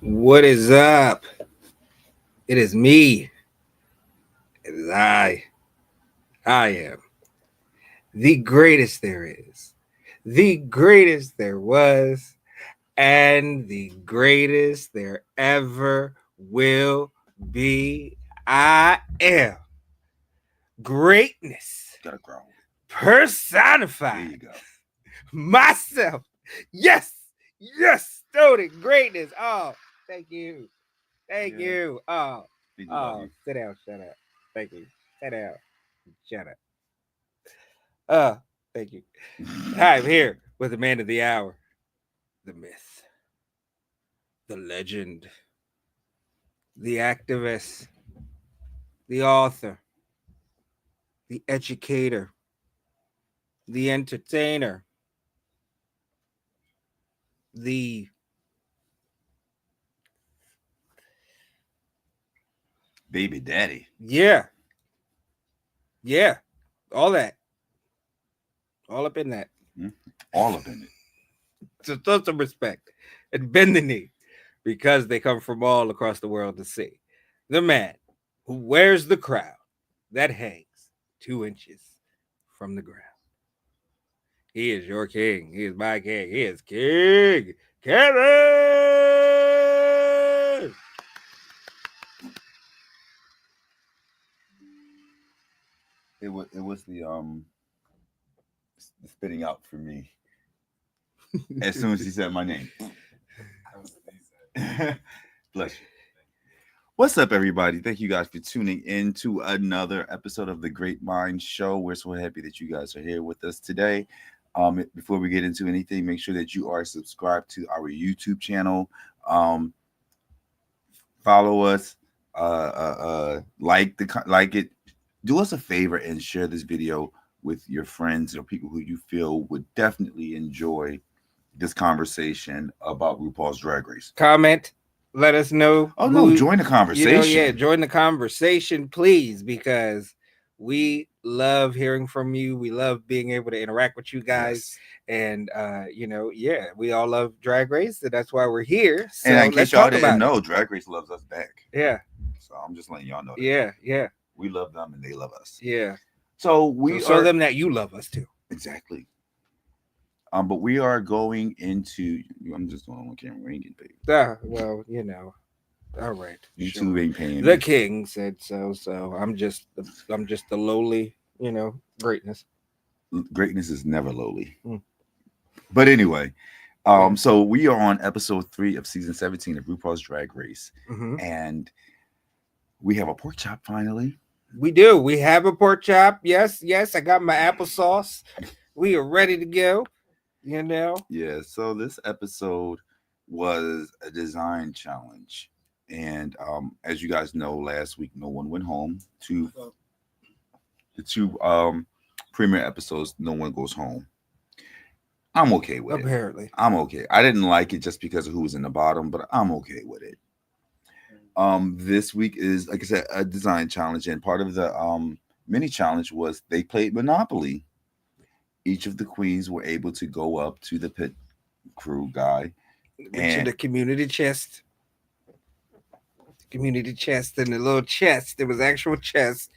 What is up? It is me. It is I. I am the greatest there is, the greatest there was, and the greatest there ever will be. I am greatness Gotta grow. There personified. you go. Myself. Yes. Yes. Stoney. Greatness. Oh, thank you. Thank Yeah. you. Oh. We do love Oh, you. sit down, shut up. Thank you. Sit down, shut up. Thank you. I'm here with the man of the hour, the myth, the legend, the activist, the author, the educator, the entertainer, the Baby daddy. yeah, all that, all up in that. All up in it. So throw some respect and bend the knee because they come from all across the world to see the man who wears the crown that hangs 2 inches from the ground. He is your king. He is my king. He is King Kevyn. It was the spitting out for me as soon as he said my name. Bless you. What's up, everybody? Thank you guys for tuning in to another episode of the GreatMines Show. We're so happy that you guys are here with us today. Before we get into anything, make sure that you are subscribed to our YouTube channel. Follow us. Like it. Do us a favor and share this video with your friends or people who you feel would definitely enjoy this conversation about RuPaul's Drag Race. Comment. Let us know. Oh no, join the conversation. Join the conversation, please, because we love hearing from you. We love being able to interact with you guys. Yes. And we all love Drag Race, and that's why we're here. So and in case y'all didn't know, Drag Race loves us back. Yeah. So I'm just letting y'all know that. Yeah. We love them and they love us. Yeah. So show them that you love us too. Exactly. But we are going into. I'm just on one camera ringing, baby. Well, all right. YouTube ain't paying. The king said so. So I'm just the lowly, greatness. Greatness is never lowly. But anyway, so we are on episode 3 of season 17 of RuPaul's Drag Race, and we have a pork chop finally. We do. We have a pork chop. Yes. I got my applesauce. We are ready to go. Yeah. So this episode was a design challenge. And as you guys know, last week no one went home. The two premiere episodes, no one goes home. I'm okay with it. Apparently. I'm okay. I didn't like it just because of who was in the bottom, but I'm okay with it. This week is, like I said, a design challenge, and part of the mini challenge was they played Monopoly. Each of the queens were able to go up to the pit crew guy and the community chest. Community chest and the little chest. There was actual chest,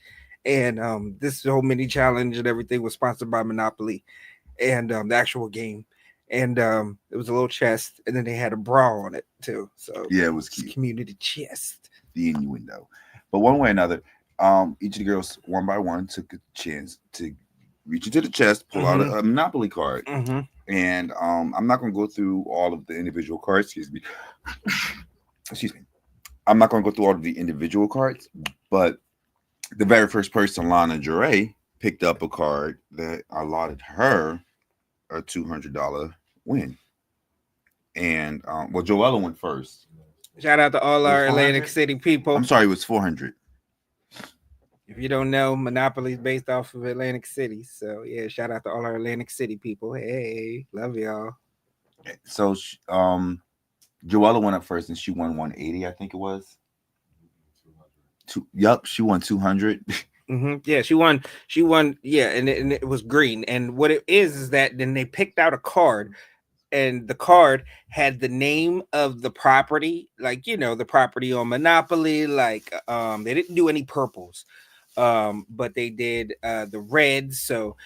and this whole mini challenge and everything was sponsored by Monopoly, and the actual game, and it was a little chest, and then they had a bra on it too. So yeah, it was cute. Community chest. The innuendo, but one way or another, each of the girls one by one took a chance to reach into the chest, pull out a Monopoly card, and I'm not going to go through all of the individual cards. Excuse me. I'm not going to go through all of the individual cards, but the very first person, Lana Jure, picked up a card that allotted her a $200 win. And Joella went first. Shout out to all our Atlantic City people. I'm sorry, it was 400. If you don't know, Monopoly is based off of Atlantic City. So yeah, shout out to all our Atlantic City people. Hey, love y'all. So Joella went up first and she won 180, I think it was. She won 200. Yeah, she won. Yeah, and it was green. And what it is that then they picked out a card, and the card had the name of the property, like the property on Monopoly. Like they didn't do any purples, but they did the reds. So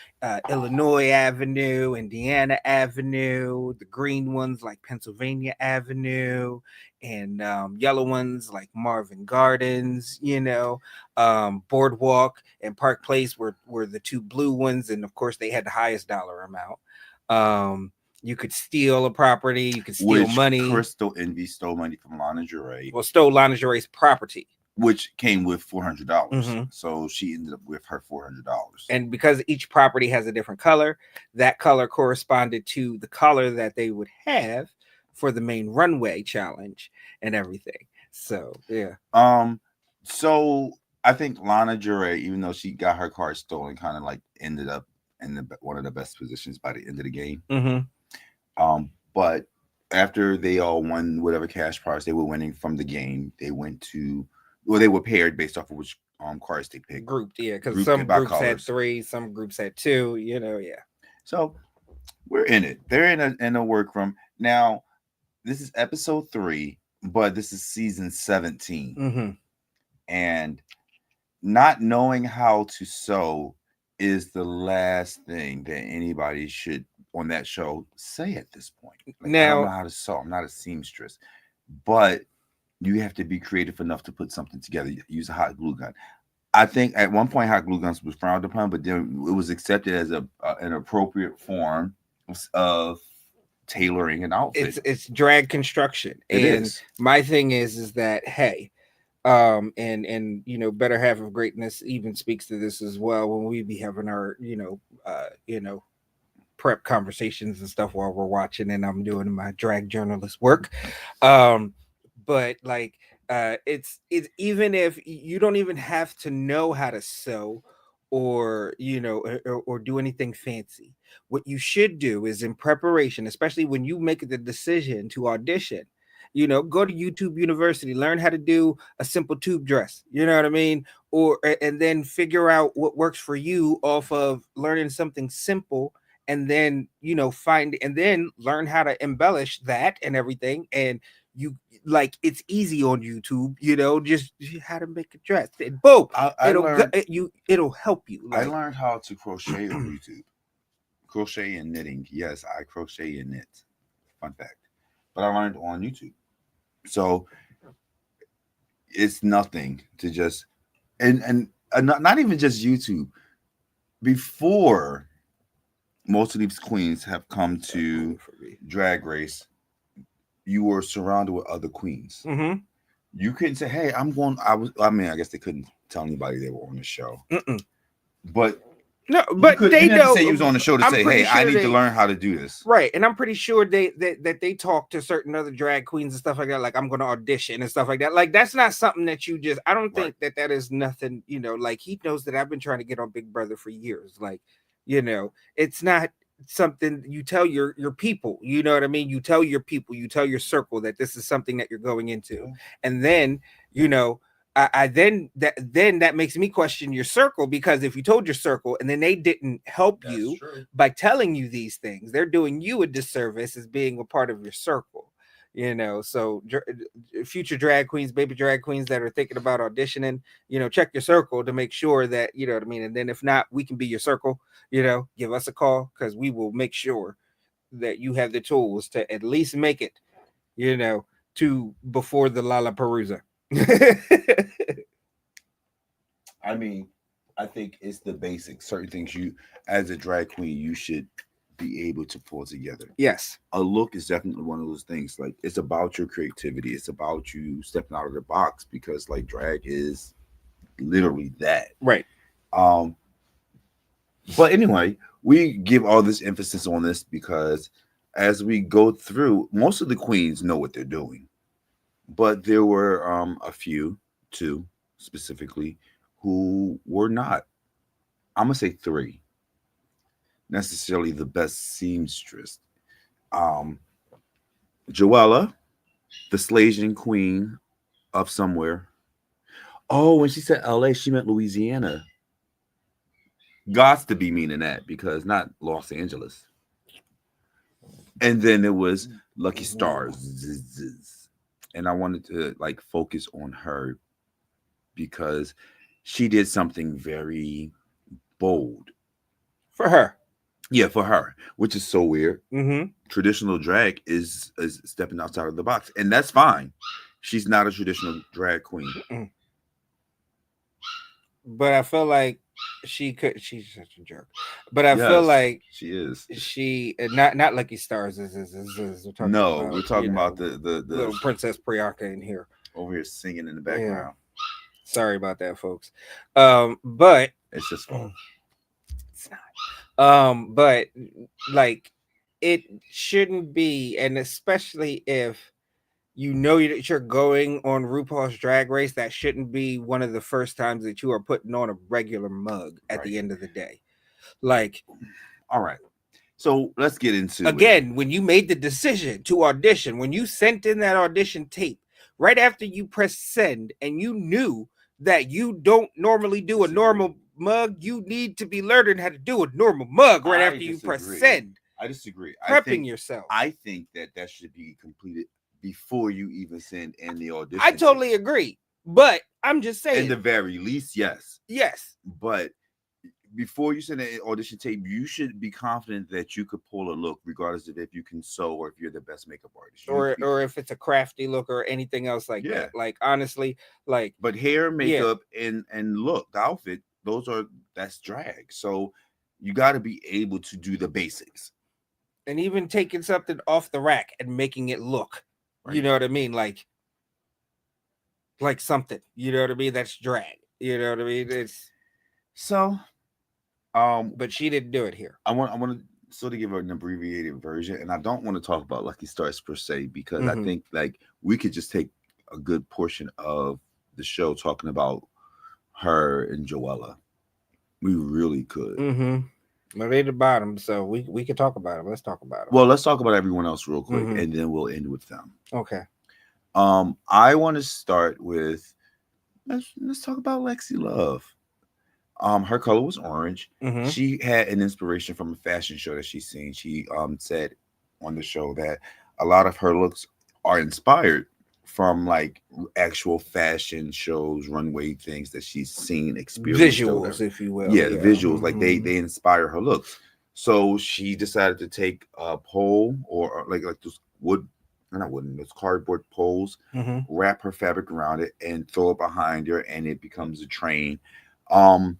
Illinois Avenue, Indiana Avenue, the green ones like Pennsylvania Avenue, and yellow ones like Marvin Gardens. Boardwalk and Park Place were the two blue ones, and of course they had the highest dollar amount. You could steal a property, you could steal money. Crystal Envy stole money from Lingerie. Well, stole Lingerie's property, which came with $400. So she ended up with her $400. And because each property has a different color, that color corresponded to the color that they would have for the main runway challenge and everything. So yeah. So I think Lingerie, even though she got her card stolen, kind of like ended up in one of the best positions by the end of the game. But after they all won whatever cash prize they were winning from the game, they were paired based off of which cards they picked. Grouped, yeah, because some groups had 3, some groups had 2, yeah. So we're in it. They're in a workroom. Now, this is episode 3, but this is season 17. And not knowing how to sew is the last thing that anybody should on that show say at this point. Now, I don't know how to sew. I'm not a seamstress, but you have to be creative enough to put something together. Use a hot glue gun. I think at one point hot glue guns was frowned upon, but then it was accepted as an appropriate form of tailoring an outfit. It's drag construction. It is. My thing is that hey, and Better Half of Greatness even speaks to this as well when we be having our prep conversations and stuff while we're watching and I'm doing my drag journalist work. But like it's even if you don't even have to know how to sew or or do anything fancy. What you should do is in preparation, especially when you make the decision to audition, go to YouTube University, learn how to do a simple tube dress, you know what I mean? And then figure out what works for you off of learning something simple, and then and then learn how to embellish that and everything. And you it's easy on YouTube, just how to make a dress. And boom, it'll help you. I learned how to crochet on YouTube. Crochet and knitting. Yes, I crochet and knit. Fun fact. But I learned on YouTube. So it's nothing to just and not even just YouTube. Before most of these queens have come to Drag Race, you were surrounded with other queens. You couldn't say, "Hey, I guess they couldn't tell anybody they were on the show. But no, but they know say you was on the show to say, "Hey, I need to learn how to do this." Right, and I'm pretty sure they talk to certain other drag queens and stuff like that. Like, I'm going to audition and stuff like that. Like, that's not something that you just. I don't think that is nothing. Like, he knows that I've been trying to get on Big Brother for years. Like, it's not something you tell your people. You know what I mean? You tell your people, you tell your circle that this is something that you're going into, and then then that makes me question your circle, because if you told your circle and then they didn't help you by telling you these things, they're doing you a disservice as being a part of your circle. So future drag queens, baby drag queens that are thinking about auditioning, check your circle to make sure that, you know what I mean? And then if not, we can be your circle, give us a call, because we will make sure that you have the tools to at least make it, to before the Lollapalooza. I mean, I think it's the basics. Certain things you, as a drag queen, you should be able to pull together. Yes. A look is definitely one of those things. Like, it's about your creativity. It's about you stepping out of the box, because like drag is literally that. Right. But anyway, we give all this emphasis on this because as we go through, most of the queens know what they're doing. But there were a few, 2 specifically, who were not. I'm going to say 3. Necessarily the best seamstress. Joella, the Slasian queen of somewhere. Oh, when she said LA, she meant Louisiana. Gots to be meaning that, because not Los Angeles. And then it was Lucky Stars. And I wanted to like focus on her because she did something very bold. For her. Yeah, for her, which is so weird. Mm-hmm. Traditional drag is stepping outside of the box, and that's fine. She's not a traditional drag queen. But I feel like she's such a jerk. But I feel Yes, like she is. she not Lucky Stars we're talking No, about, we're talking you know, about the little Princess Priyanka in here. over here singing in the Yeah. background. Sorry about that, folks. But It's his fault. it's not. But like it shouldn't be, and especially if you know that you're going on RuPaul's Drag Race, that shouldn't be one of the first times that you are putting on a regular mug at the end of the day. Like, all right. So let's get into again, when you made the decision to audition, when you sent in that audition tape, right after you pressed send, and you knew that you don't normally do a normal mug, you need to be learning how to do a normal mug right after you press send. I disagree. Prepping yourself. I think that should be completed before you even send in the audition. I totally agree, but I'm just saying. In the very least, yes. Yes. But before you send an audition tape, you should be confident that you could pull a look, regardless of if you can sew or if you're the best makeup artist, or if it's a crafty look or anything else like that. Like honestly, like but hair, makeup, and look, the outfit, that's drag. So you got to be able to do the basics, and even taking something off the rack and making it look, you know what I mean, like something, you know what I mean, that's drag. You know what I mean? It's so. But she didn't do it here. I want to sort of give her an abbreviated version, and I don't want to talk about Lucky Stars per se, because I think like we could just take a good portion of the show talking about her and Joella. We really could. But they're the bottom, so we could talk about them. Let's talk about them. Well, let's talk about everyone else real quick, and then we'll end with them. Okay. I want to start with let's talk about Lexi Love. Her color was orange. She had an inspiration from a fashion show that she's seen. She said on the show that a lot of her looks are inspired from like actual fashion shows, runway things that she's seen, experienced, visuals, if you will. Yeah, the visuals, like they inspire her looks. So she decided to take a pole or like those those cardboard poles, wrap her fabric around it, and throw it behind her, and it becomes a train.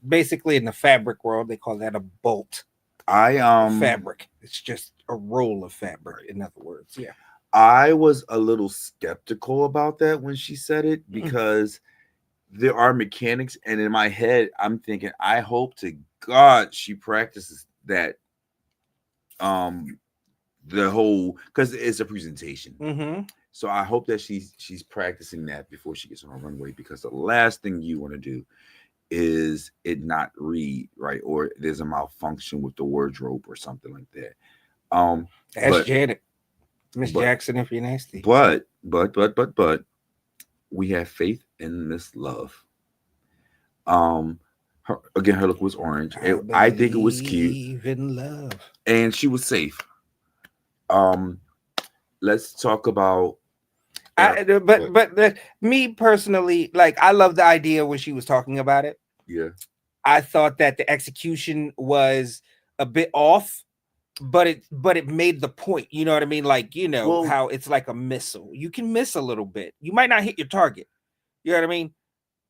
Basically in the fabric world they call that a bolt. Fabric, it's just a roll of fabric, in other words. I was a little skeptical about that when she said it, because there are mechanics, and in my head I'm thinking, I hope to God she practices that the whole, because it's a presentation. So I hope that she's practicing that before she gets on a runway, because the last thing you want to do is it not read right, or there's a malfunction with the wardrobe or something like that. That's Janet, Miss Jackson, if you're nasty. But we have faith in Miss Love. Her look was orange. I think it was cute. In love. And she was safe. Let's talk about. But me personally, like, I love the idea when she was talking about it. Yeah. I thought that the execution was a bit off, but it made the point. You know what I mean? Like, you know, how it's like a missile. You can miss a little bit. You might not hit your target. You know what I mean?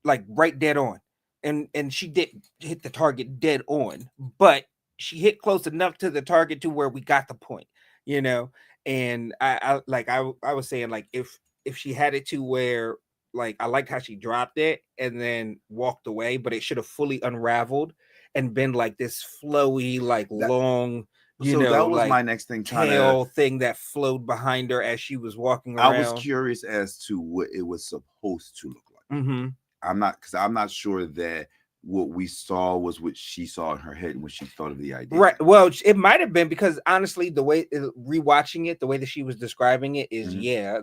Like right dead on. And she did hit the target dead on, but she hit close enough to the target to where we got the point, you know? And I was saying, like, if she had it to where, like, I liked how she dropped it and then walked away, but it should have fully unraveled and been like this flowy, like long, that was like my next thing, tail thing that flowed behind her as she was walking around. I was curious as to what it was supposed to look like. I'm not sure that what we saw was what she saw in her head when she thought of the idea. Right. Well, it might have been because honestly, the way rewatching it, the way that she was describing it is,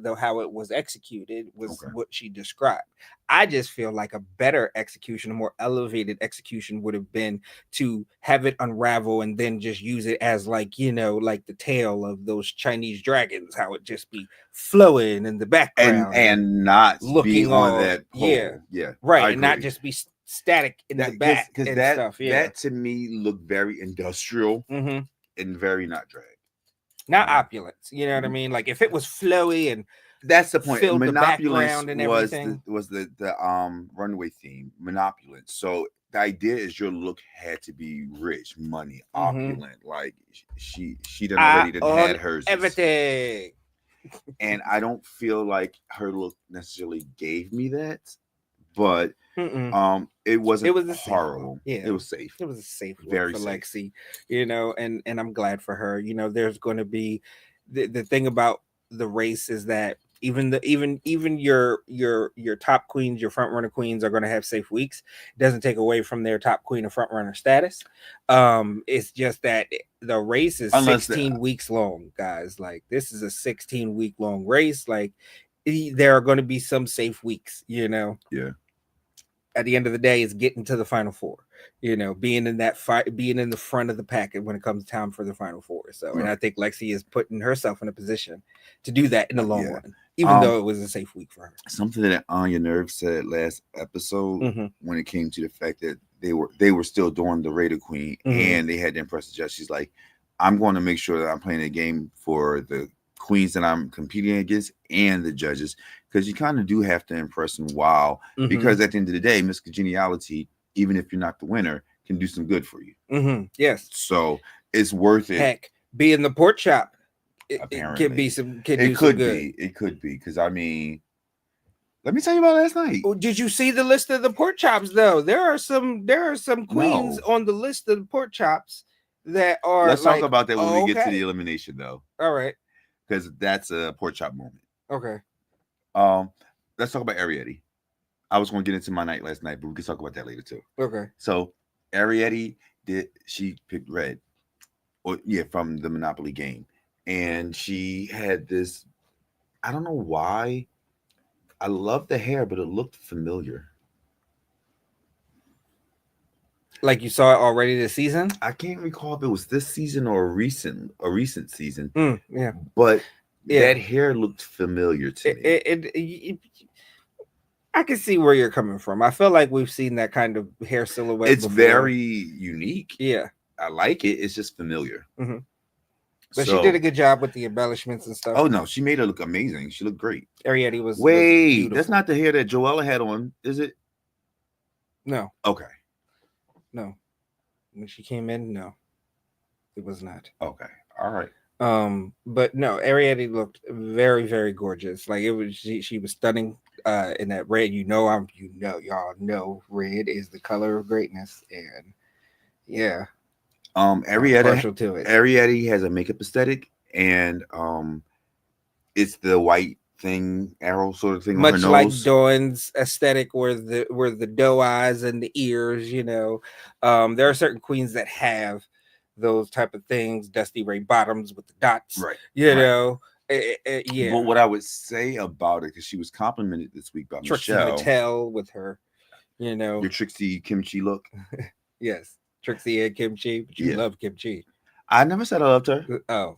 though how it was executed was what she described. I just feel like a better execution, a more elevated execution would have been to have it unravel and then just use it as like, like the tail of those Chinese dragons, how it just be flowing in the background and not looking be on that pole. Yeah. Right. And not just be static in the back and that, stuff. That to me looked very industrial and very not drag. Not opulence. You know what I mean? Like if it was flowy and that's the point. Filled the background and everything. was the runway theme, Monopulence. So the idea is your look had to be rich, money, opulent. Like she done already had hers. Everything. And I don't feel like her look necessarily gave me that, but it wasn't. It was horrible. It was safe. It was a safe look very for safe. Lexi, and I'm glad for her. There's going to be the thing about the race is that even your top queens, your front runner queens are going to have safe weeks. It doesn't take away from their top queen or front runner status. It's just that the race is 16 weeks long, guys. Like this is a 16-week long race. Like there are going to be some safe weeks, Yeah. At the end of the day, it's getting to the final four, being in that fight, being in the front of the pack when it comes time for the final four. So, and I think Lexi is putting herself in a position to do that in the long run, even though it was a safe week for her. Something that Anya Nerve said last episode when it came to the fact that they were still doing the Raider Queen and they had to impress the judge. She's like, I'm going to make sure that I'm playing a game for the queens that I'm competing against and the judges, because you kind of do have to impress them because at the end of the day, Miss Congeniality, even if you're not the winner, can do some good for you. Yes. So it's worth it. Heck, being the pork chop, it could be. It could be, because I mean, let me tell you about last night. Did you see the list of the pork chops though? There are some queens on the list of the pork chops that are. Let's talk about that when we get to the elimination though. All right. Because that's a pork chop moment. Okay. Let's talk about Arietti. I was going to get into my night last night, but we can talk about that later too. Okay. So Arietti she picked red, from the Monopoly game, and she had this. I don't know why. I love the hair, but it looked familiar. Like you saw it already this season? I can't recall if it was this season or a recent season. Yeah. But that hair looked familiar to me. I can see where you're coming from. I feel like we've seen that kind of hair silhouette. It's very unique. Yeah. I like it. It's just familiar. But she did a good job with the embellishments and stuff. Oh no, she made her look amazing. She looked great. Arietti was. Wait, that's not the hair that Joella had on, is it? No. Okay. No. When she came in, no. It was not. Okay. All right. But no, Arietti looked very, very gorgeous. Like it was she was stunning in that red. Y'all know red is the color of greatness. And yeah. Arietti has a makeup aesthetic, and it's the white thing, arrow sort of thing, much on her like nose. Dawn's aesthetic, where the doe eyes and the ears. There are certain queens that have those type of things, Dusty Ray Bottoms with the dots, right? Yeah. But what I would say about it, because she was complimented this week by Trixie Michelle Mattel with her, your Trixie kimchi look. Yes. Trixie and kimchi, but you love kimchi. I never said I loved her. Oh.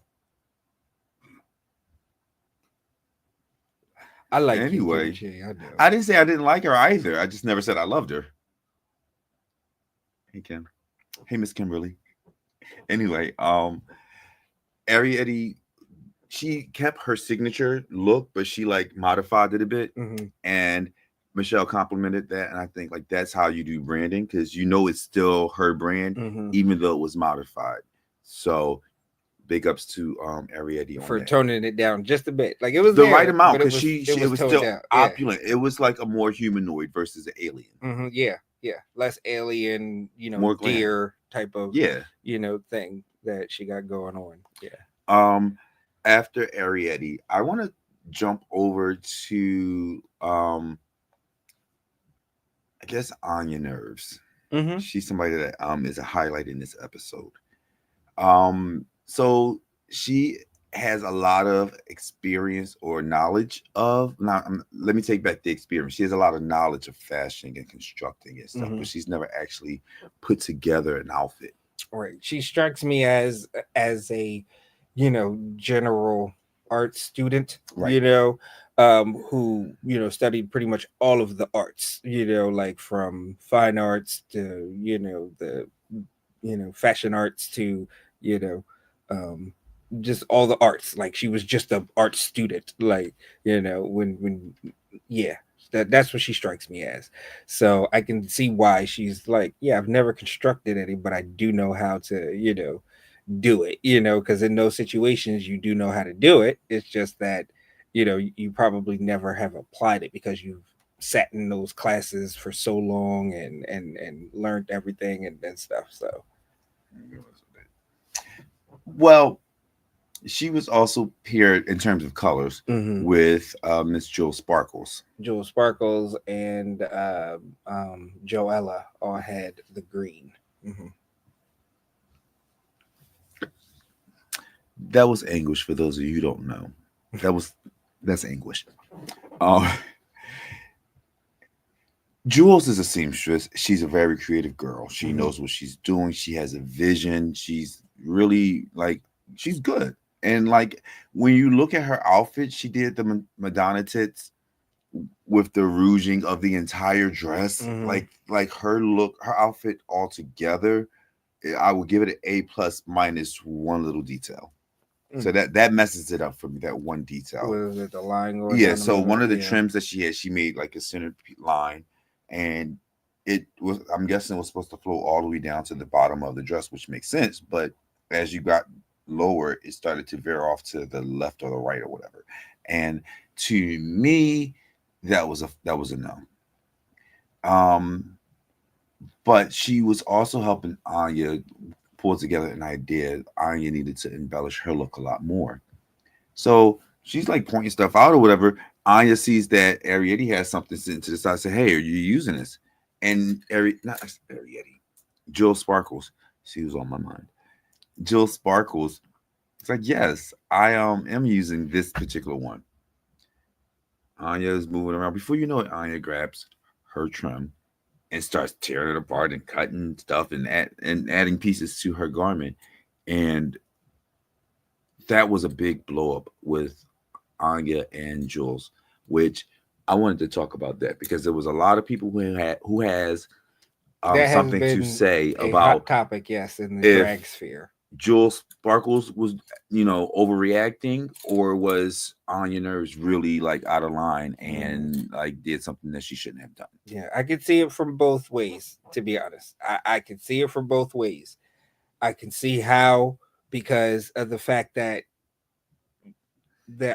I like kimchi. I know. I didn't say I didn't like her either. I just never said I loved her. Hey, Kim. Hey, Miss Kimberly. Anyway, Arietti, she kept her signature look, but she modified it a bit. And Michelle complimented that, and I think that's how you do branding, because it's still her brand, even though it was modified. So big ups to Arietti for toning it down just a bit. Like it was the right amount, because it was still down. opulent. It was like a more humanoid versus an alien. Yeah, less alien, more deer type of thing that she got going on. Yeah. After Arietti, I want to jump over to I guess Anya Nerves. Mm-hmm. She's somebody that is a highlight in this episode. So she has a lot of experience or knowledge of. Now, let me take back the experience. She has a lot of knowledge of fashion and constructing and stuff, Mm-hmm. but she's never actually put together an outfit. Right. She strikes me as a, general art student, Right. who, studied pretty much all of the arts, like from fine arts to, the, fashion arts to, you know, um, just all the arts. Like she was just a art student, like, when yeah, that's what she strikes me as. So I can see why she's like, yeah, I've never constructed any, but I do know how to, do it, because in those situations you do know how to do it. It's just that, you probably never have applied it because you've sat in those classes for so long and learned everything and stuff. So Well, she was also paired in terms of colors mm-hmm. with Miss Jewel Sparkles. Jewel Sparkles and Joella all had the green. Mm-hmm. That was anguish for those of you who don't know. That's anguish. Um, Jules is a seamstress. She's a very creative girl. She Mm-hmm. knows what she's doing. She has a vision. She's really like she's good. And like when you look at her outfit, she did the Madonna tits with the rouging of the entire dress. Mm-hmm. Like her look, her outfit altogether, I would give it an A plus minus one little detail. So that messes it up for me. That one detail. Was it the line going Yeah. down the So middle? one of the Yeah. trims that she had, she made like a center line, and it was. I'm guessing it was supposed to flow all the way down to the bottom of the dress, which makes sense. But as you got lower, it started to veer off to the left or the right or whatever. And to me, that was a no. Um, but she was also helping Anya pull together an idea. Anya needed to embellish her look a lot more. So she's like pointing stuff out or whatever. Anya sees that Arietti has something sitting to the side. Say, "Hey, are you using this?" And not Arietti, Jill Sparkles. She was on my mind. Jill Sparkles. It's like, yes, I am using this particular one. Anya is moving around. Before you know it, Anya grabs her trim and starts tearing it apart and cutting stuff and adding pieces to her garment. And that was a big blow up with Anya and Jules, which I wanted to talk about that because there was a lot of people who has That has something to been say a about hot topic, yes, in the if drag sphere. Jules Sparkles was, overreacting, or was Anya Nerves really like out of line and like did something that she shouldn't have done? Yeah, I could see it from both ways, to be honest. I can see it from both ways. I can see how, because of the fact that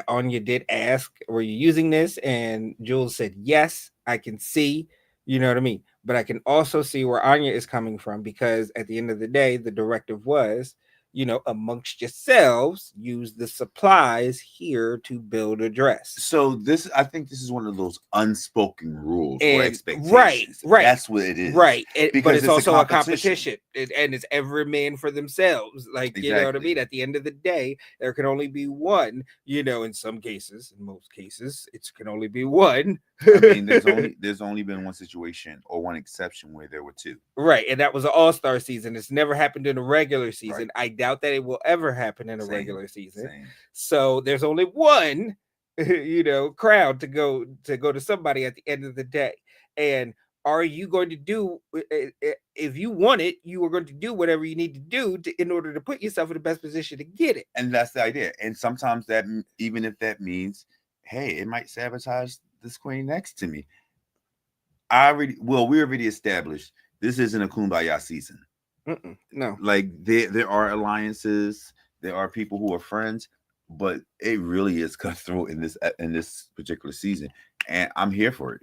Anya did ask, were you using this? And Jules said yes. I can see, you know what I mean? But I can also see where Anya is coming from, because at the end of the day, the directive was, amongst yourselves, use the supplies here to build a dress. So I think this is one of those unspoken rules or And expectations. right, That's what it is. right. But Because it's also a competition, and it's every man for themselves. Like, you know what I Exactly. mean? At the end of the day, there can only be one. In some cases, in most cases, it can only be one. I mean, there's only been one situation or one exception where there were two. Right, and that was an all-star season. It's never happened in a regular season. Right. I doubt that it will ever happen in a regular season. Same. So there's only one, crowd to go to somebody at the end of the day. And are you going to do, if you want it, you are going to do whatever you need to do in order to put yourself in the best position to get it. And that's the idea. And sometimes that, even if that means, hey, it might sabotage this queen next to me. we already established this isn't a kumbaya season. No, like there are alliances, there are people who are friends, but it really is cutthroat in this particular season, and I'm here for it.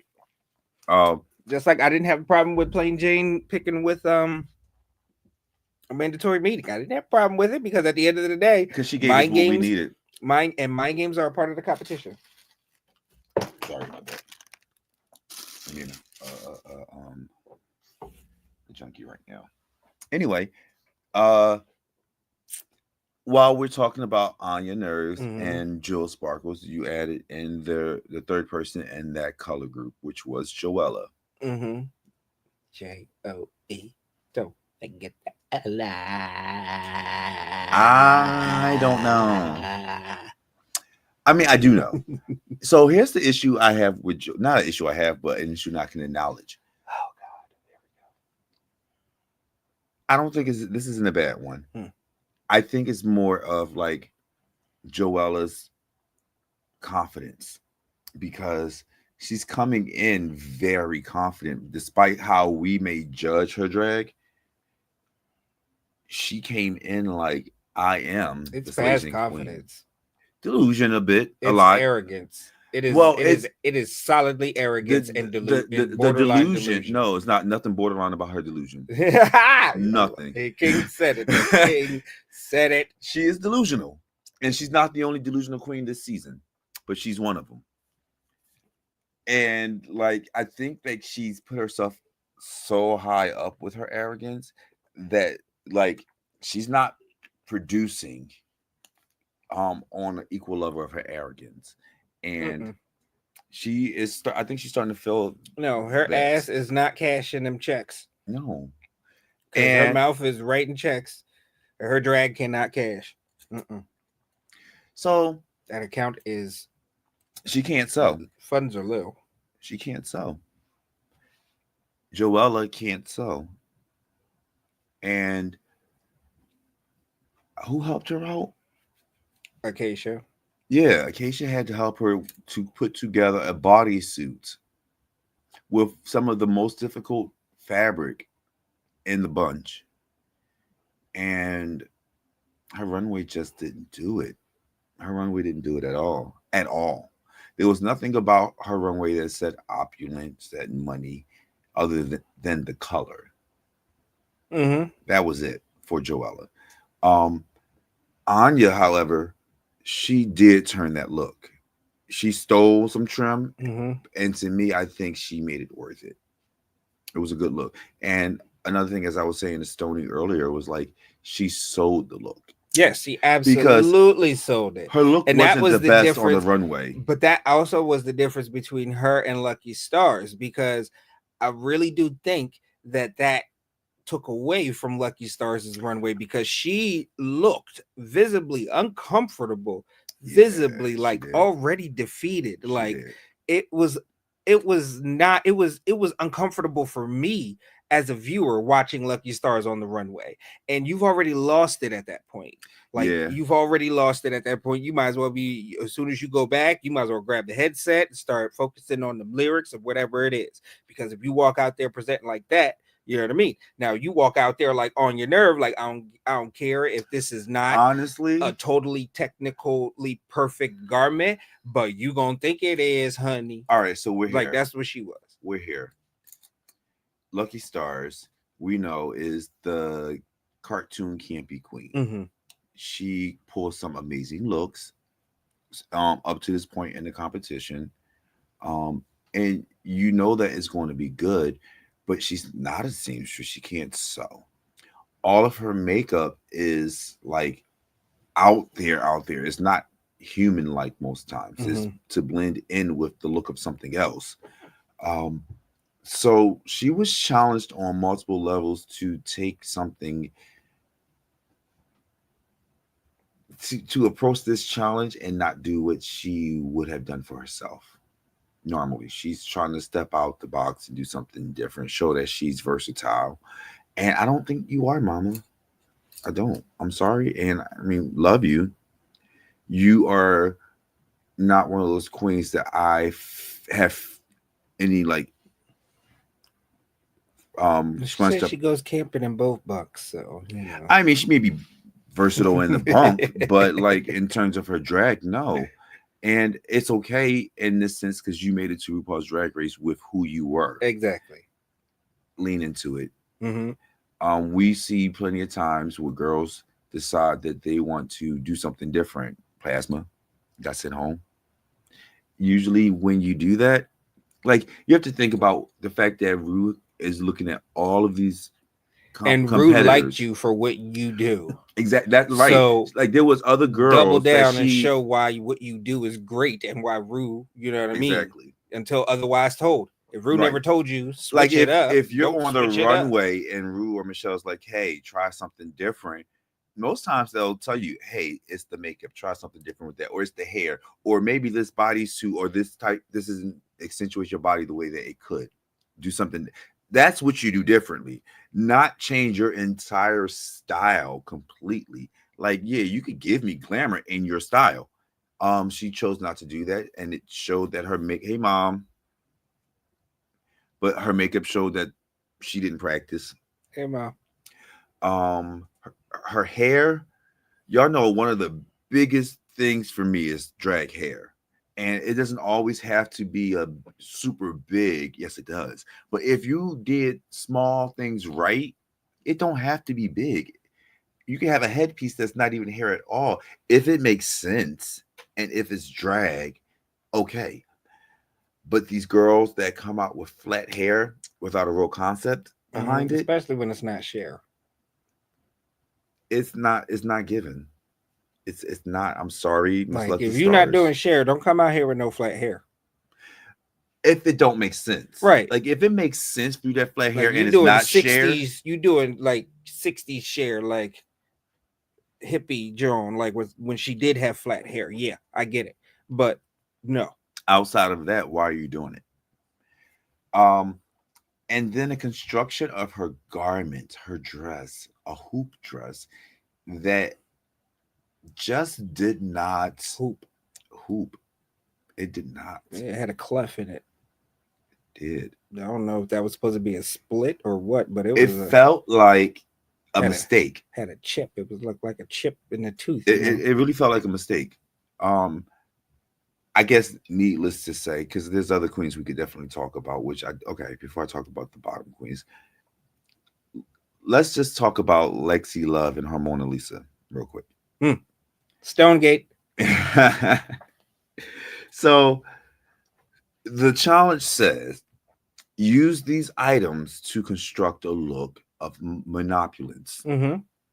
Just like I didn't have a problem with Plain Jane picking with a mandatory meeting. I didn't have a problem with it, because at the end of the day, because she gave us what we needed. Mind games are a part of the competition. Sorry about that. a junkie right now. Anyway, uh, while we're talking about Anya Nerves and Jill Sparkles, you added in the third person in that color group, which was Joella. Mm-hmm. Joe. Don't forget that. I don't know. I mean, I do know. So here's the issue I have with not an issue I have, but an issue I can acknowledge. Oh God, I don't think this isn't a bad one. I think it's more of like Joella's confidence, because she's coming in very confident, despite how we may judge her drag. She came in like, I am. it's the fast Slazing confidence. Queen. Delusion a bit, It's a lot. arrogance. It is. Well, it is solidly arrogance and borderline delusion. No, it's not nothing borderline about her delusion. Nothing. Hey, Kyng said it. Kyng said it. She is delusional, and she's not the only delusional queen this season, but she's one of them. And like, I think that she's put herself so high up with her arrogance that like she's not producing on an equal level of her arrogance. And she is I think she's starting to feel her ass is not cashing them checks. No. And her mouth is writing checks. Her drag cannot cash. So that account is she can't sell. Funds are low. She can't sell. Joella can't sell. And who helped her out? Acacia. Yeah, Acacia had to help her to put together a bodysuit with some of the most difficult fabric in the bunch. And her runway just didn't do it. Her runway didn't do it at all. At all. There was nothing about her runway that said opulence, said money, other than the color. That was it for Joella. Anya, however, she did turn that look. She stole some trim, and to me, I think she made it worth it. It was a good look. And another thing, as I was saying to Stoney earlier, was like she sold the look. Yes, she absolutely sold it. Her look and wasn't that was the the best difference on the runway. But that also was the difference between her and Lucky Stars, because I really do think that took away from Lucky Stars' runway, because she looked visibly uncomfortable, visibly like already defeated. It was uncomfortable for me as a viewer watching Lucky Stars on the runway, and you've already lost it at that point. You've already lost it at that point. You might as well be, as soon as you go back, you might as well grab the headset and start focusing on the lyrics of whatever it is. Because if you walk out there presenting like that, you know what I mean? Now you walk out there like on your nerve, like I don't care if this is not honestly a totally technically perfect garment, but you gonna think it is, honey. All right, so we're here. Like that's what she was. We're here. Lucky Stars, we know, is the cartoon campy queen. She pulls some amazing looks up to this point in the competition, and you know that it's going to be good. But she's not a seamstress. She can't sew. All of her makeup is like out there. It's not human like most times. It's to blend in with the look of something else. So she was challenged on multiple levels to take something to approach this challenge and not do what she would have done for herself. Normally, she's trying to step out the box and do something different, show that she's versatile. And I don't think you are, mama. I don't. I'm sorry. And I mean, love you. You are not one of those queens that I have any like she goes camping in both bucks, so you know. I mean, she may be versatile in the bump, but like in terms of her drag, no. And it's okay in this sense because you made it to RuPaul's Drag Race with who you were. Exactly. Lean into it. We see plenty of times where girls decide that they want to do something different. Plasma, that's at home. Usually when you do that, like you have to think about the fact that Ru is looking at all of these and Rue liked you for what you do. Exactly. That's right. So like there was other girls double down that and show why what you do is great and why Rue, you know what I mean? Exactly. Until otherwise told. If Rue Right. never told you, switch like it up. if you're don't on the switch it up. runway and Rue or Michelle's like, hey, try something different. Most times they'll tell you, hey, it's the makeup, try something different with that, or it's the hair, or maybe this bodysuit or this type, this isn't accentuate your body the way that it could. Do something. That's what you do differently, not change your entire style completely. Like, yeah, you could give me glamour in your style. She chose not to do that, and it showed that hey mom, but her makeup showed that she didn't practice. Hey mom. Her hair, y'all know one of the biggest things for me is drag hair. And it doesn't always have to be a super big. Yes, it does. But if you did small things right, it don't have to be big. You can have a headpiece that's not even hair at all. If it makes sense and if it's drag, okay. But these girls that come out with flat hair without a real concept behind it, especially when it's not Cher, it's not given. It's not. I'm sorry. Like if you're not doing Cher, don't come out here with no flat hair. If it don't make sense, right? Like if it makes sense for you to have flat hair and it's not 60s, Cher, you doing like 60s Cher, like hippie Joan, like when she did have flat hair. Yeah, I get it, but no. Outside of that, why are you doing it? And then the construction of her garment, her dress, a hoop dress that just did not hoop. It did not. It had a clef in it. It did. I don't know if that was supposed to be a split or what, but it felt like a mistake. Had a chip. It was like a chip in the tooth. It really felt like a mistake. I guess needless to say, because there's other queens we could definitely talk about, before I talk about the bottom queens, let's just talk about Lexi Love and Mona Lisa real quick. Stonegate. So the challenge says, use these items to construct a look of monopulence.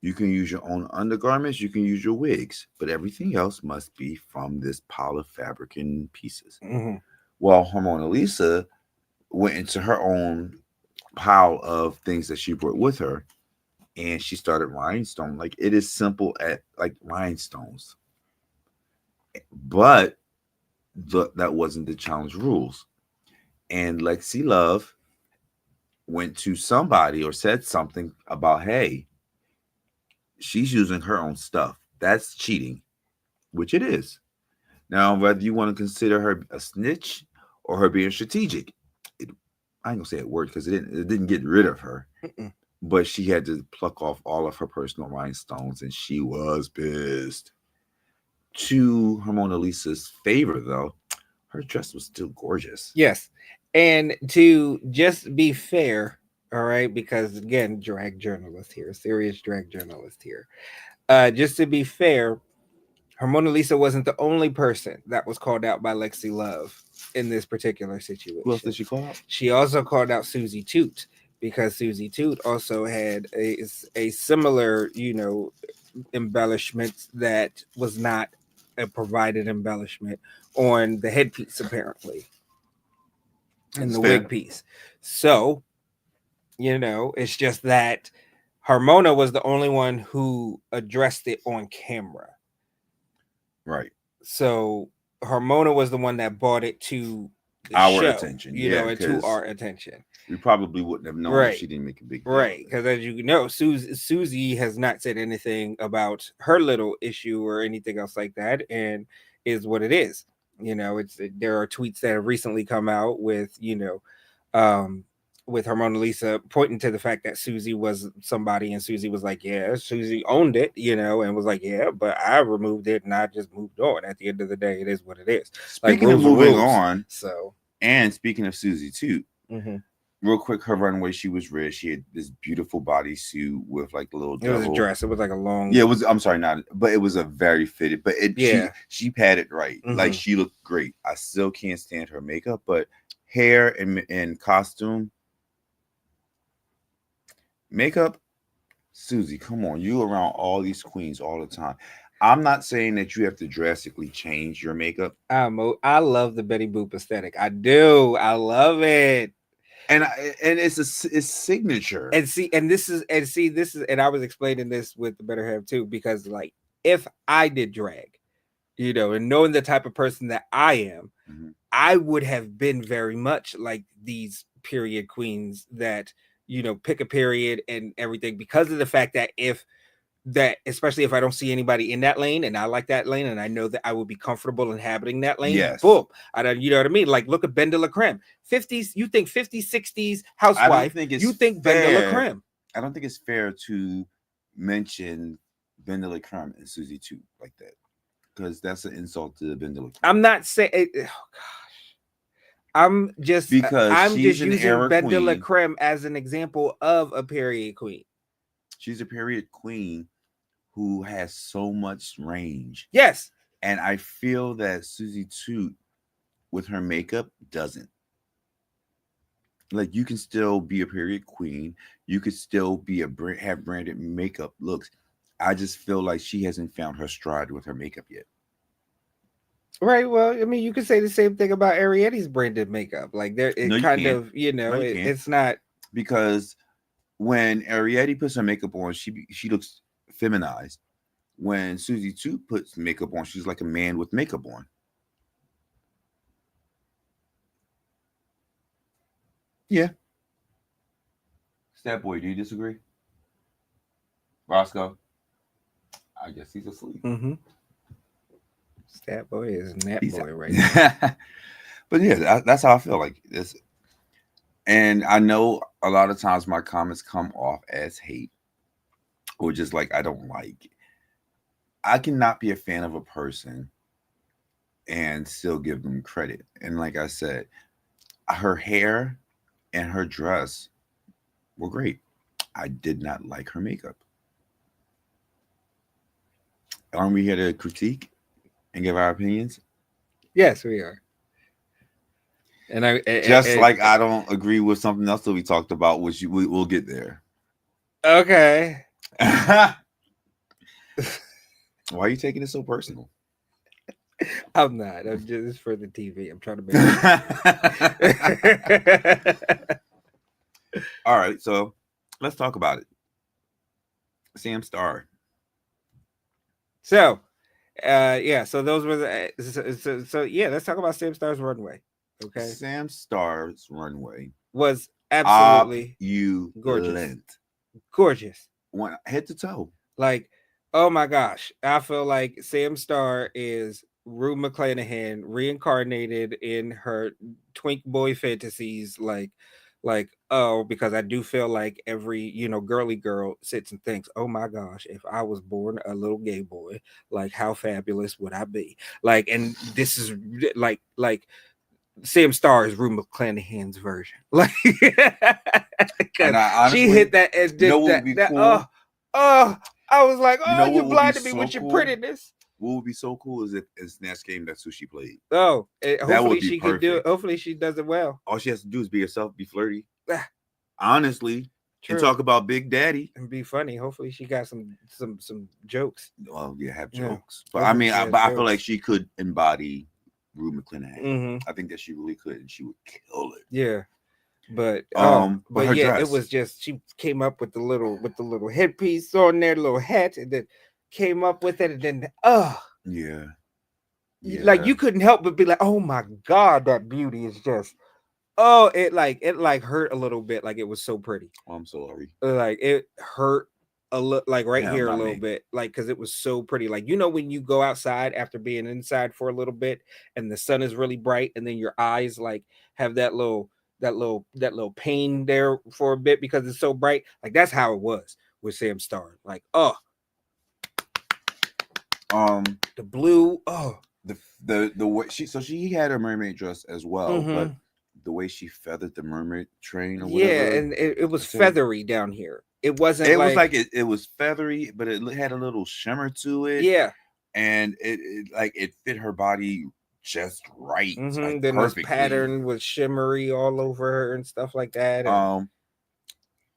You can use your own undergarments, you can use your wigs, but everything else must be from this pile of fabric and pieces. Well, Mona Lisa went into her own pile of things that she brought with her, and she started rhinestone. Like, it is simple at like rhinestones, but that wasn't the challenge rules. And Lexi Love went to somebody or said something about, hey, she's using her own stuff. That's cheating, which it is. Now, whether you want to consider her a snitch or her being strategic, I ain't gonna say it worked because it didn't get rid of her. But she had to pluck off all of her personal rhinestones, and she was pissed. To Mona Lisa's favor, though, her dress was still gorgeous. Yes, and to just be fair, all right, because again, drag journalist here, serious drag journalist here. Just to be fair, Mona Lisa wasn't the only person that was called out by Lexi Love in this particular situation. Who else did she call out? She also called out Susie Toot, because Susie Toot also had a similar, embellishment that was not a provided embellishment on the headpiece, apparently, and the wig piece. So, it's just that Mona was the only one who addressed it on camera. Right. So Mona was the one that brought it to our attention, and to our attention. We probably wouldn't have known if she didn't make a big deal. Right, because as you know, Susie has not said anything about her little issue or anything else like that, and is what it is. There are tweets that have recently come out with with Mona Lisa pointing to the fact that Susie was somebody, and Susie was like, yeah, Susie owned it, and was like, yeah, but I removed it and I just moved on. At the end of the day, it is what it is. Speaking of moving on, so, and speaking of Susie too, real quick, her runway, she was red. She had this beautiful bodysuit with like a little devil. It was a dress. It was like a long. Yeah, it was. I'm sorry, but it was a very fitted. But she padded right. Like, she looked great. I still can't stand her makeup, but hair and costume, makeup, Susie, come on, you around all these queens all the time. I'm not saying that you have to drastically change your makeup, I love the Betty Boop aesthetic. I do. I love it. and it's signature. And I was explaining this with the Better Half too, because like if I did drag, and knowing the type of person that I am, Mhm. I would have been very much like these period queens that pick a period and everything, because of the fact that especially if I don't see anybody in that lane and I like that lane and I know that I will be comfortable inhabiting that lane, Yes. boom. I don't, you know what I mean? Like look at Ben de la Creme. 50s, you think 50s, 60s housewife, you think Ben de la Creme. I don't think it's fair to mention Ben de la Creme and Susie too like that, because that's an insult to Ben de la Creme. I'm not saying oh gosh. I'm just she's an using era Ben de la queen. Creme as an example of a period queen. She's a period queen who has so much range. Yes. And I feel that Susie Toot with her makeup doesn't. Like, you can still be a period queen. You could still be have branded makeup looks. I just feel like she hasn't found her stride with her makeup yet. Right. Well, I mean, you could say the same thing about Ariette's branded makeup. Like it's not, because when Ariette puts her makeup on, she looks feminized. When Susie Toot puts makeup on, she's like a man with makeup on. Yeah. Stat Boy, do you disagree? Roscoe? I guess he's asleep. Mm-hmm. Stat Boy is Nat Boy right now. But yeah, that's how I feel like this. And I know a lot of times my comments come off as hate or just like I don't like. I cannot be a fan of a person and still give them credit. And like I said, her hair and her dress were great. I did not like her makeup. Aren't we here to critique and give our opinions? Yes, we are. And I don't agree with something else that we talked about, which we'll get there. Okay. Why are you taking it so personal? I'm not. I'm just for the TV. I'm trying to make All right, so let's talk about it. Sam Starr. So, so those were the so yeah, let's talk about Sam Starr's runway. Okay. Sam Starr's runway was absolutely gorgeous. Went head to toe. Like, oh my gosh. I feel like Sam Starr is Rue McClanahan reincarnated in her twink boy fantasies, because I do feel like every girly girl sits and thinks, oh my gosh, if I was born a little gay boy, like how fabulous would I be? Like, and this is like Sam Starr is Rue McClanahan's version. Like, honestly, she hit that and did that. Cool? I was like, you blinded me with your prettiness. What would be so cool is if in Snatch Game that's who she played. Oh, hopefully she can do it. Hopefully she does it well. All she has to do is be herself, be flirty. Honestly. True. And talk about Big Daddy and be funny. Hopefully she got some jokes. Well, yeah, have jokes. But I mean, I feel like she could embody Rue McClanahan. Mm-hmm. I think that she really could, and she would kill it. Yeah, but yeah, dress. It was just she came up with the little headpiece on there, little hat, and then came up with it, and then yeah. Like you couldn't help but be like, oh my god, that beauty is just it hurt a little bit, like it was so pretty. Oh, I'm sorry. Like it hurt a little, like here a little bit, like because it was so pretty. Like when you go outside after being inside for a little bit and the sun is really bright, and then your eyes like have that little pain there for a bit because it's so bright. Like that's how it was with Sam Starr. Like the blue, the way she had a mermaid dress as well, but the way she feathered the mermaid train or whatever. Yeah, and it was feathery down here. It wasn't. It was like it was feathery, but it had a little shimmer to it. Yeah, and it fit her body just right. Like then this pattern was shimmery all over her and stuff like that. Now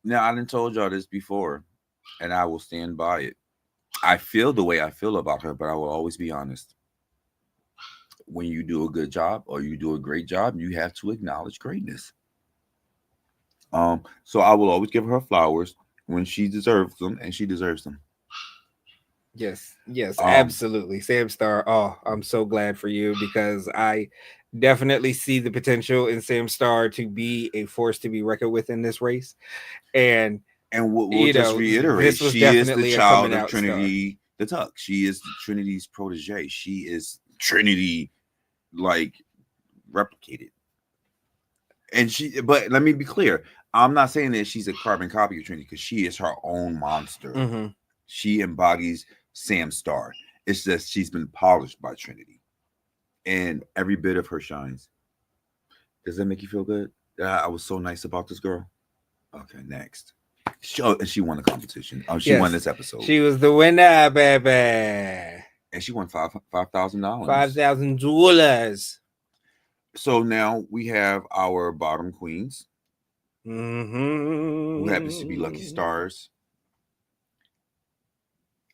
I done told y'all this before. and I will stand by it. I feel the way I feel about her, but I will always be honest. When you do a good job or you do a great job, you have to acknowledge greatness. So I will always give her flowers when she deserves them, and she deserves them. Yes, yes, Um, absolutely. Sam Star. Oh, I'm so glad for you because I definitely see the potential in Sam Star to be a force to be reckoned with in this race. And and we'll just reiterate, this was she is the definitely a child coming of out star. Trinity the Tuck. She is Trinity's protege. She is Trinity, like, replicated. And but let me be clear. I'm not saying that she's a carbon copy of Trinity because she is her own monster. Mm-hmm. She embodies Sam Star. It's just she's been polished by Trinity, and every bit of her shines. Does that make you feel good? I was so nice about this girl. Okay, next. And she won the competition. She won this episode. She was the winner, baby. And she won $5,000. $5,000. So now we have our bottom queens, Mm-hmm. who happens to be Lucky Stars.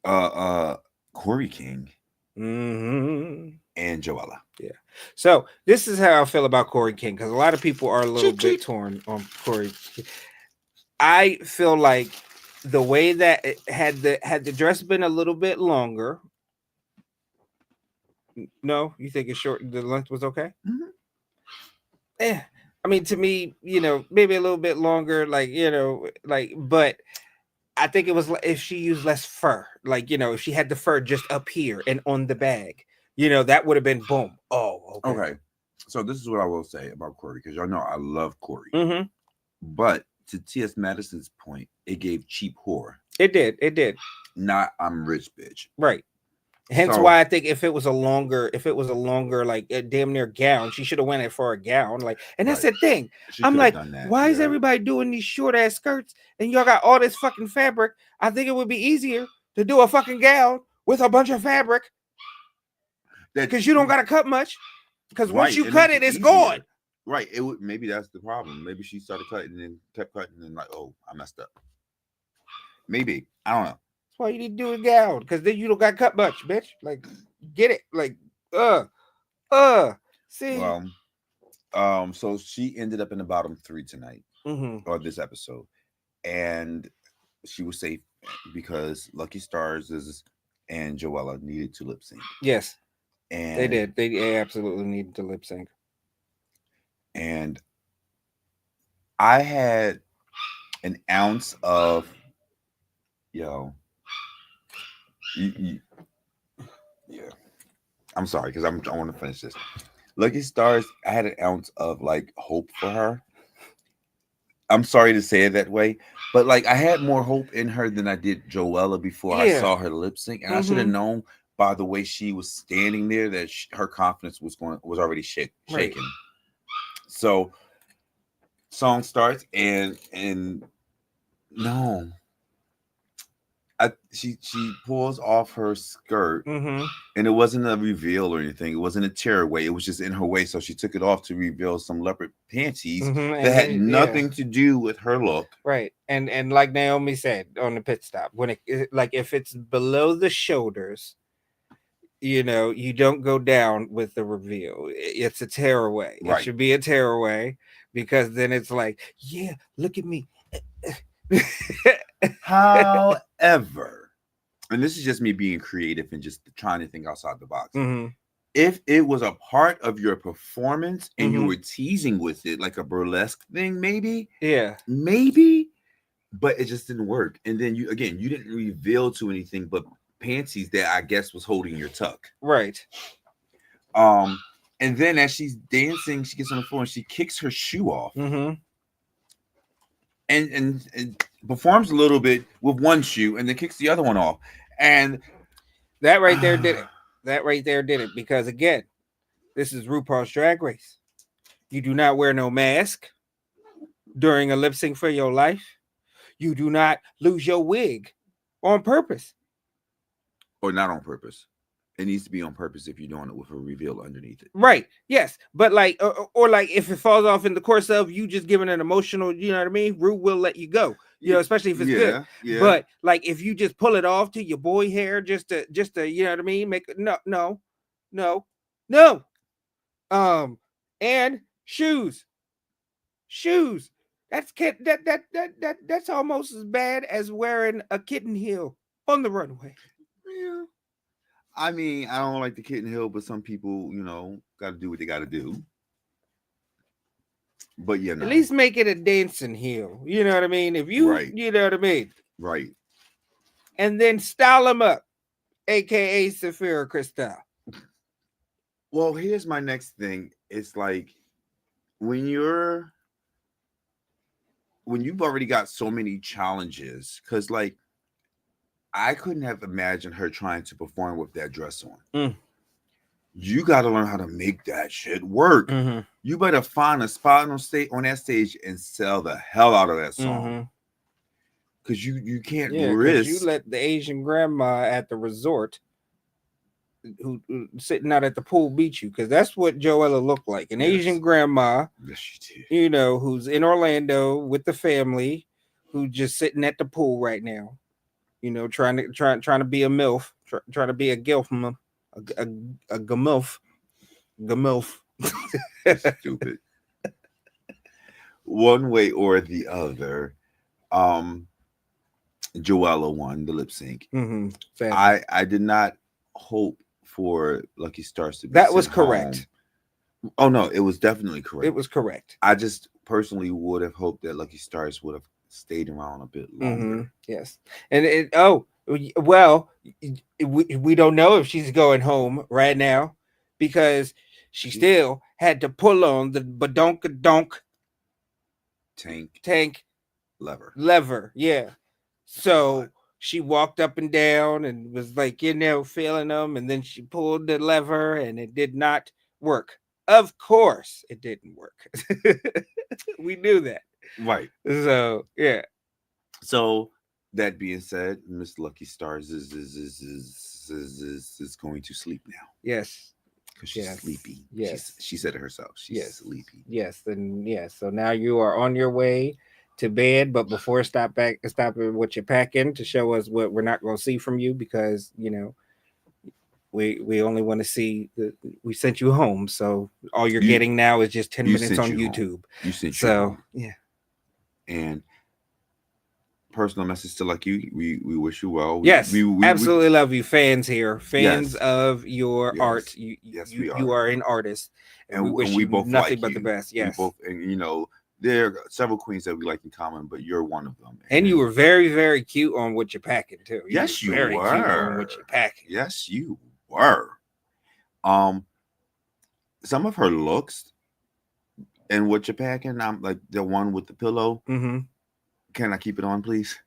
Corey Kyng, Mm-hmm. and Joella. Yeah. So this is how I feel about Corey Kyng, because a lot of people are a little bit torn on Corey. I feel like the way that had the dress been a little bit longer. No, you think it's short? The length was okay. Mm-hmm. I mean, to me, maybe a little bit longer, but I think it was if she used less fur, if she had the fur just up here and on the bag, that would have been boom. Oh, okay. Okay. So this is what I will say about Corey, because y'all know I love Corey. Mm-hmm. But to T.S. Madison's point, it gave cheap whore. It did. Not I'm rich, bitch. Right. Hence why I think if it was a longer, like a damn near gown, she should have went it for a gown. And that's the thing. I'm like, why is everybody doing these short ass skirts and y'all got all this fucking fabric? I think it would be easier to do a fucking gown with a bunch of fabric. Because you don't gotta cut much. Because once you cut it, it's gone. Right. Maybe that's the problem. Maybe she started cutting and then kept cutting and like, oh, I messed up. Maybe. I don't know. That's why you need to do a gown, because then you don't got cut much, bitch. Get it? See. Well, so she ended up in the bottom 3 tonight, or this episode, and she was safe because Lucky Stars and Joella needed to lip sync. Yes, and they did. They absolutely needed to lip sync. And I had an ounce of, yeah. I'm sorry because I want to finish this. Lucky Stars, I had an ounce of hope for her. I'm sorry to say it that way, but I had more hope in her than I did Joella before I saw her lip sync, and I should have known by the way she was standing there that her confidence was already shaken. Right. So, song starts and no. She pulls off her skirt, and it wasn't a reveal or anything. It wasn't a tearaway. It was just in her way, so she took it off to reveal some leopard panties that had nothing to do with her look. Right, and like Naomi said on the pit stop, when if it's below the shoulders, you don't go down with the reveal. It's a tearaway. Right. It should be a tearaway because then it's like, yeah, look at me. However, and this is just me being creative and just trying to think outside the box. If it was a part of your performance and you were teasing with it like a burlesque thing, maybe, but it just didn't work. And then you didn't reveal to anything but panties that I guess was holding your tuck. Right. And then as she's dancing, she gets on the floor and she kicks her shoe off. And performs a little bit with one shoe and then kicks the other one off. And that right there did it. That right there did it. Because again, this is RuPaul's Drag Race. You do not wear no mask during a lip sync for your life. You do not lose your wig on purpose. Or not on purpose. It needs to be on purpose if you're doing it with a reveal underneath it. Right. Yes. But or if it falls off in the course of you just giving an emotional, you know what I mean? Ru will let you go. you know, especially if it's good. Yeah. But like if you just pull it off to your boy hair just to you know what I mean, make it no. And shoes. That's almost as bad as wearing a kitten heel on the runway. Yeah. I mean, I don't like the Kitten Hill, but some people, got to do what they got to do. But At least make it a dancing heel. You know what I mean? If you, Right. you know what I mean? Right. And then style them up, aka Saphira Crystal. Well, here's my next thing. It's like when you've already got so many challenges, because like I couldn't have imagined her trying to perform with that dress on. You got to learn how to make that shit work. Mm-hmm. You better find a spot on that stage and sell the hell out of that song. Because you can't risk. You let the Asian grandma at the resort who sitting out at the pool beat you, because that's what Joella looked like, an Asian grandma. Yes, she did. You know, who's in Orlando with the family, who's just sitting at the pool right now. You know, trying to be a MILF, trying to be a GILF, a GMILF. Stupid. One way or the other, Joella won the lip sync. I did not hope for Lucky Stars to be that was correct. Home. Oh no, it was definitely correct. It was correct. I just personally would have hoped that Lucky Stars would have stayed around a bit longer. Yes, and we don't know if she's going home right now because she still had to pull on the badonkadonk tank lever. Yeah, so she walked up and down and was like, feeling them, and then she pulled the lever and it did not work. Of course it didn't work. We knew that. Right. So yeah. So that being said, Miss Lucky Stars is going to sleep now. Yes. Because she's sleepy. Yes. She said it herself. She's sleepy. Yes. And so now you are on your way to bed, but before stop what you're packing to show us what we're not going to see from you, because we only want to see we sent you home, so all you're getting now is just 10 minutes on YouTube. You sent you so home. Yeah. And personal message to Lucky, we wish you well. Yes, we absolutely love you, fans here, fans of your art. You are an artist, and we wish you both nothing but the best. Yes, we both, and there are several queens that we like in common, but you're one of them. And you were very, very cute on what you're packing too. Yes, you very were. Cute on what you're packing. Yes, you were. Some of her looks and what you're packing, I'm like the one with the pillow. Can I keep it on, please?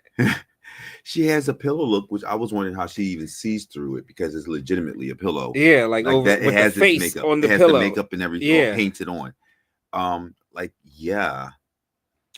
She has a pillow look, which I was wondering how she even sees through it, because it's legitimately a pillow. Yeah, like over that, with it has the face makeup. on the it has pillow. The makeup and everything painted on.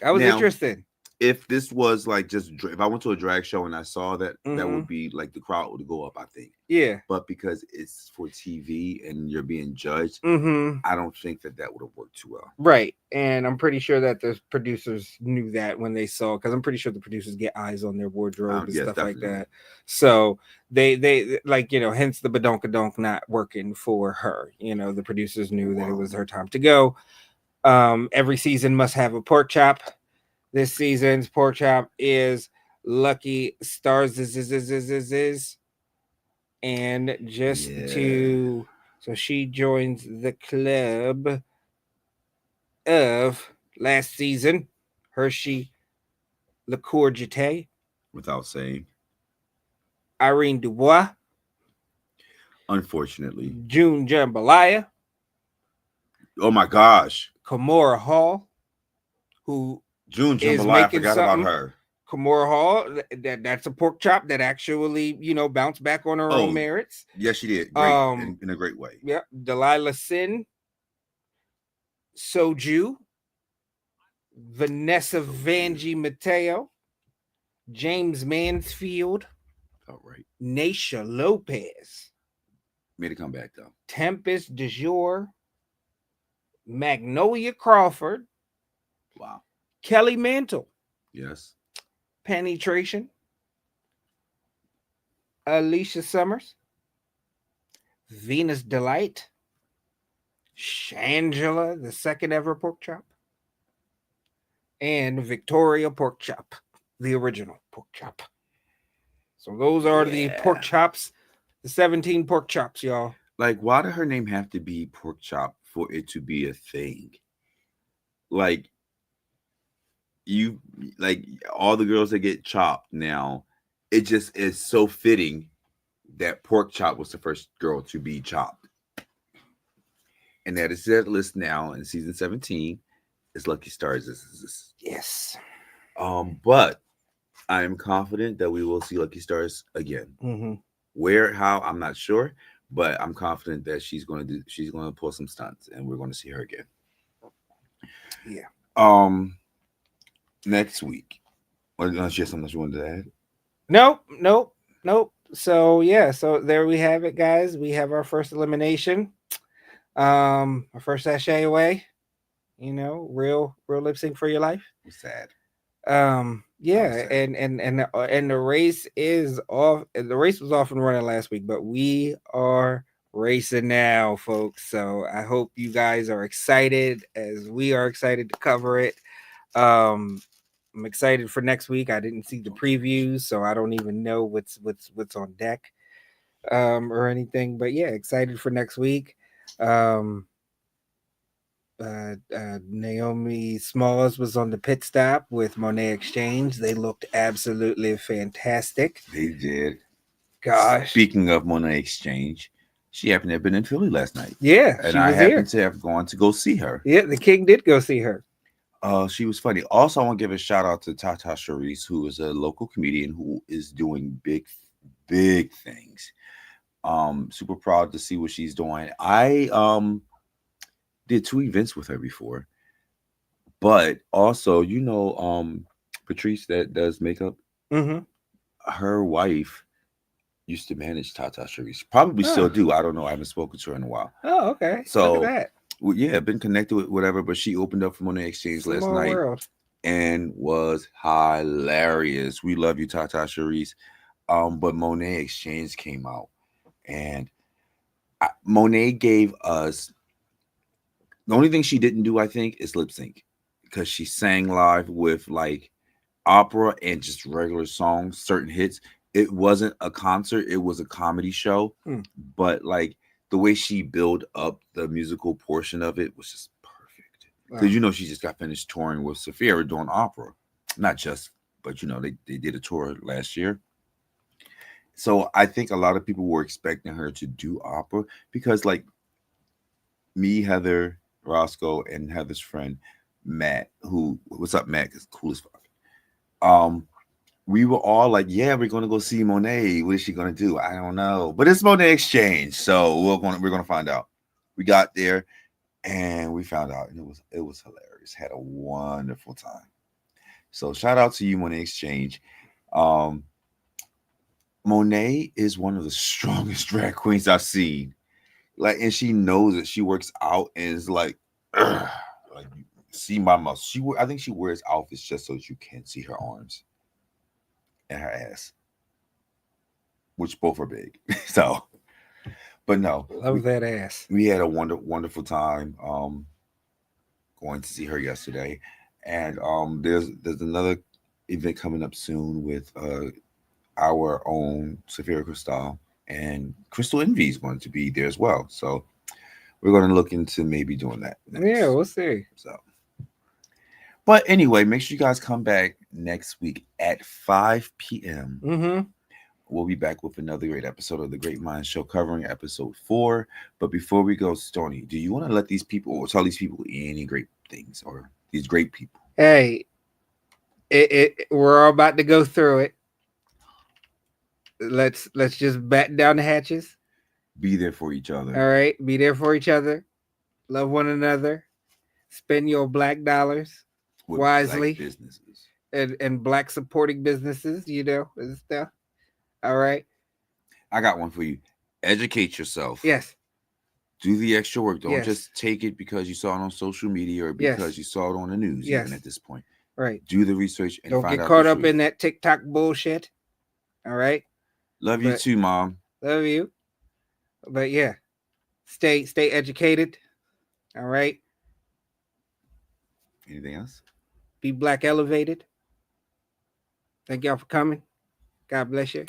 That was interesting. If this was like just if I went to a drag show and I saw that, that would be like the crowd would go up, I think. Yeah. But because it's for TV and you're being judged, I don't think that would have worked too well. Right. And I'm pretty sure that the producers knew that when they saw, because I'm pretty sure the producers get eyes on their wardrobe and stuff definitely. Like that. So they like, hence the badonkadonk not working for her. The producers knew that it was her time to go. Every season must have a pork chop. This season's pork chop is Lucky Stars. And so she joins the club of last season, Hershey LaCourgette. Without saying. Irene Dubois. Unfortunately. June Jambalaya. Oh my gosh. Kimora Hall, who June Jambalaya, I forgot about her. Kimora Hall, that's a pork chop that actually, bounced back on her own merits. Yes, she did. Great, in a great way. Yep. Delilah Sin, Soju, Vanessa Vanjie Mateo, James Mansfield, Naisha Lopez. Made a comeback though. Tempest de Jour, Magnolia Crawford. Wow. Kelly Mantle. Yes. Penetration, Alicia Summers, Venus Delight, Shangela, the second ever pork chop, and Victoria Pork Chop, the original pork chop. So those are the pork Yeah. chops, the 17 pork chops, y'all. Like, why did her name have to be pork chop for it to be a thing? Like, you, like all the girls that get chopped now, it just is so fitting that pork chop was the first girl to be chopped. And that is that list now in season 17 is Lucky Stars. Yes. But I am confident that we will see Lucky Stars again. Mm-hmm. Where, how, I'm not sure, but I'm confident that she's going to pull some stunts, and we're going to see her again. Yeah. Next week, unless you have something else you wanted to add. Nope. So yeah, so there we have it, guys. We have our first elimination. Our first sachet away. You know, real lip sync for your life. I'm sad. Yeah, and the race is off. The race was off and running last week, but we are racing now, folks. So I hope you guys are excited as we are excited to cover it. I'm excited for next week. I didn't see the previews, so I don't even know what's on deck or anything. But yeah, excited for next week. Naomi Smalls was on the pit stop with Monet Exchange. They looked absolutely fantastic. They did. Gosh. Speaking of Monet Exchange, she happened to have been in Philly last night. Yeah, and she I was happened here. to have gone to go see her. Yeah, the Kyng did go see her. She was funny. Also, I want to give a shout out to Tata Charisse, who is a local comedian who is doing big things. Super proud to see what she's doing. I did 2 events with her before, but also, Patrice that does makeup. Mm-hmm. Her wife used to manage Tata Charisse. Probably still do. I don't know. I haven't spoken to her in a while. Oh, okay. So look at that. Well, yeah, been connected with whatever, but she opened up for Monet Exchange last Small night world. and was hilarious. We love you, Tata Charisse. But Monet Exchange came out, and Monet gave us the only thing she didn't do, I think, is lip sync, because she sang live with like opera and just regular songs, certain hits. It wasn't a concert; it was a comedy show. But like the way she built up the musical portion of it was just perfect. Because she just got finished touring with Sophia doing opera, not just, but they did a tour last year. So I think a lot of people were expecting her to do opera because, like, me, Heather, Roscoe, and Heather's friend Matt, what's up, Matt? Is cool as fuck. We were all like, "Yeah, we're gonna go see Monet. What is she gonna do? I don't know, but it's Monet Exchange, so we're gonna find out." We got there and we found out, and it was hilarious. Had a wonderful time. So shout out to you, Monet Exchange. Monet is one of the strongest drag queens I've seen. Like, and she knows it. She works out and is like, like see my muscles. I think she wears outfits just so that you can't see her arms and her ass, which both are big. So, but no, love that ass. We had a wonderful time going to see her yesterday, and there's another event coming up soon with our own Sophia Cristal, and Crystal Envy is going to be there as well. So we're going to look into maybe doing that next. Yeah, we'll see. So, but anyway, make sure you guys come back next week at 5 p.m. Mm-hmm. We'll be back with another great episode of the GreatMines Show, covering episode 4. But before we go, Stoney, do you want to let these people, or tell these people any great things, or these great people? Hey, we're all about to go through it. Let's just batten down the hatches. Be there for each other. All right, be there for each other. Love one another. Spend your black dollars with wisely. Black businesses and black supporting businesses. And stuff. All right. I got one for you. Educate yourself. Yes. Do the extra work. Don't just take it because you saw it on social media or because you saw it on the news. Even at this point, Right. Do the research and Don't find get out caught the up truth. in that TikTok bullshit. All right. Love you But- too, Mom. Love you. But yeah, stay educated. All right. Anything else? Be Black elevated. Thank y'all for coming. God bless you.